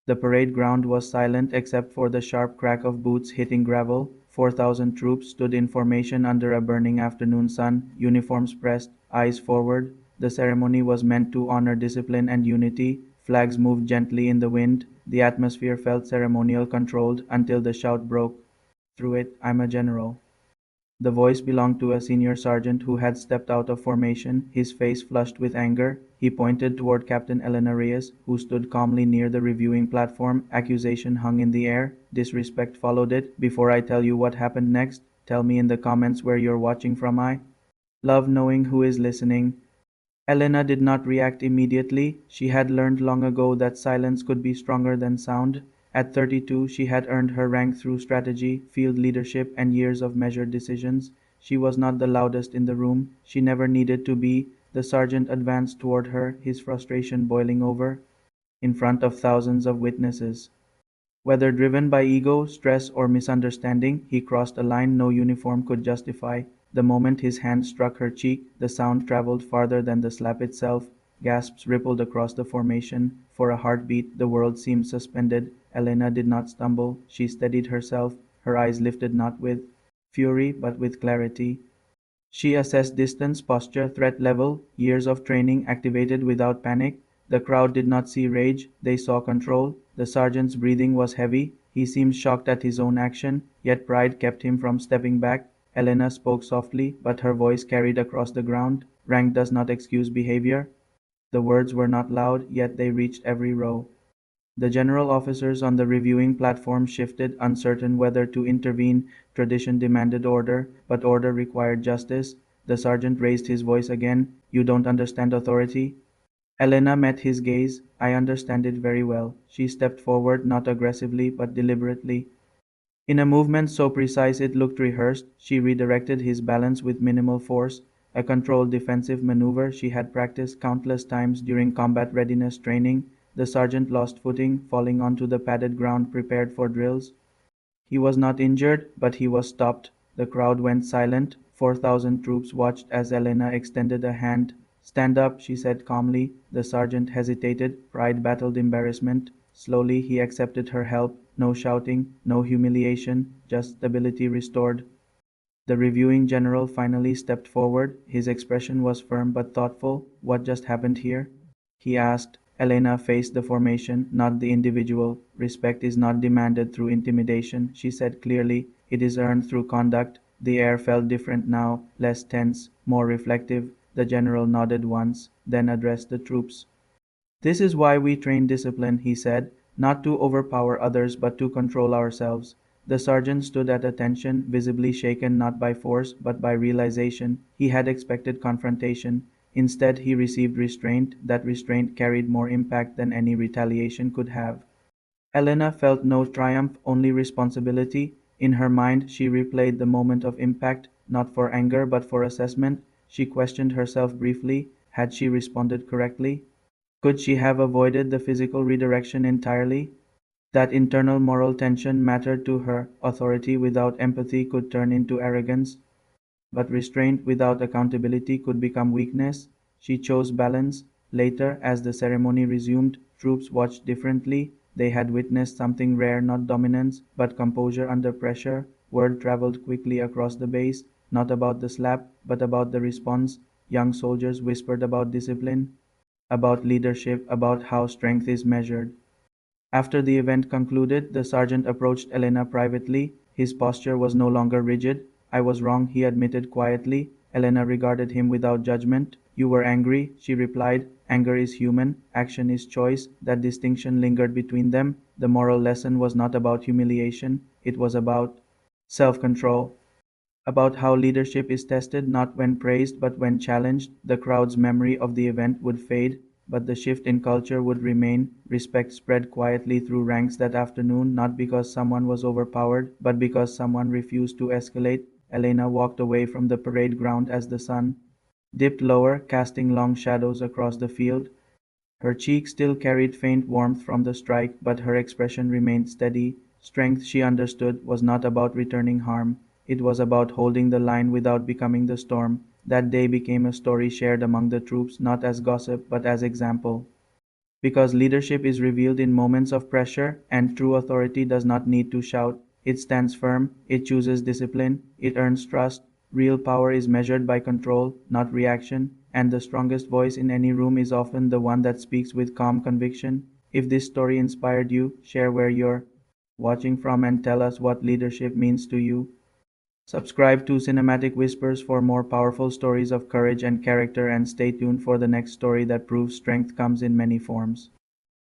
The parade ground was silent except for the sharp crack of boots hitting gravel. 4,000 troops stood in formation under a burning afternoon sun, uniforms pressed, eyes forward. The ceremony was meant to honor discipline and unity. Flags moved gently in the wind. The atmosphere felt ceremonial controlled until the shout broke through it, "I'm a general." The voice belonged to a senior sergeant who had stepped out of formation, his face flushed with anger. He pointed toward Captain Elena Reyes, who stood calmly near the reviewing platform. Accusation hung in the air. Disrespect followed it. "Before I tell you what happened next, tell me in the comments where you're watching from. I love knowing who is listening." Elena did not react immediately. She had learned long ago that silence could be stronger than sound. At 32, she had earned her rank through strategy, field leadership, and years of measured decisions. She was not the loudest in the room. She never needed to be. The sergeant advanced toward her, his frustration boiling over, in front of thousands of witnesses. Whether driven by ego, stress, or misunderstanding, he crossed a line no uniform could justify. The moment his hand struck her cheek, the sound traveled farther than the slap itself. Gasps rippled across the formation. For a heartbeat, the world seemed suspended. Elena did not stumble. She steadied herself, her eyes lifted not with fury but with clarity. She assessed distance, posture, threat level, years of training activated without panic. The crowd did not see rage, they saw control. The sergeant's breathing was heavy. He seemed shocked at his own action, yet pride kept him from stepping back. Elena spoke softly, but her voice carried across the ground. "Rank does not excuse behavior." The words were not loud, yet they reached every row. The general officers on the reviewing platform shifted, uncertain whether to intervene. Tradition demanded order, but order required justice. The sergeant raised his voice again. "You don't understand authority." Elena met his gaze. "I understand it very well." She stepped forward, not aggressively, but deliberately. In a movement so precise it looked rehearsed, she redirected his balance with minimal force, a controlled defensive maneuver she had practiced countless times during combat readiness training. The sergeant lost footing, falling onto the padded ground prepared for drills. He was not injured, but he was stopped. The crowd went silent. 4,000 troops watched as Elena extended a hand. "Stand up," she said calmly. The sergeant hesitated. Pride battled embarrassment. Slowly he accepted her help. No shouting, no humiliation, just stability restored. The reviewing general finally stepped forward. His expression was firm but thoughtful. "What just happened here?" he asked. Elena faced the formation, not the individual. "Respect is not demanded through intimidation," she said clearly. "It is earned through conduct." The air felt different now, less tense, more reflective. The general nodded once, then addressed the troops. "This is why we train discipline," he said, "not to overpower others but to control ourselves." The sergeant stood at attention, visibly shaken not by force but by realization. He had expected confrontation. Instead, he received restraint. That restraint carried more impact than any retaliation could have. Elena felt no triumph, only responsibility. In her mind, she replayed the moment of impact, not for anger but for assessment. She questioned herself briefly. Had she responded correctly? Could she have avoided the physical redirection entirely? That internal moral tension mattered to her. Authority without empathy could turn into arrogance, but restraint without accountability could become weakness. She chose balance. Later, as the ceremony resumed, troops watched differently. They had witnessed something rare, not dominance, but composure under pressure. Word traveled quickly across the base, not about the slap, but about the response. Young soldiers whispered about discipline, about leadership, about how strength is measured. After the event concluded, the sergeant approached Elena privately. His posture was no longer rigid. "I was wrong," he admitted quietly. Elena regarded him without judgment. "You were angry," she replied. "Anger is human. Action is choice." That distinction lingered between them. The moral lesson was not about humiliation. It was about self-control, about how leadership is tested not when praised but when challenged. The crowd's memory of the event would fade, but the shift in culture would remain. Respect spread quietly through ranks that afternoon, not because someone was overpowered, but because someone refused to escalate. Elena walked away from the parade ground as the sun dipped lower, casting long shadows across the field. Her cheek still carried faint warmth from the strike, but her expression remained steady. Strength, she understood, was not about returning harm. It was about holding the line without becoming the storm. That day became a story shared among the troops, not as gossip, but as example. Because leadership is revealed in moments of pressure, and true authority does not need to shout. It stands firm, it chooses discipline, it earns trust. Real power is measured by control, not reaction, and the strongest voice in any room is often the one that speaks with calm conviction. If this story inspired you, share where you're watching from and tell us what leadership means to you. Subscribe to Cinematic Whispers for more powerful stories of courage and character, and stay tuned for the next story that proves strength comes in many forms.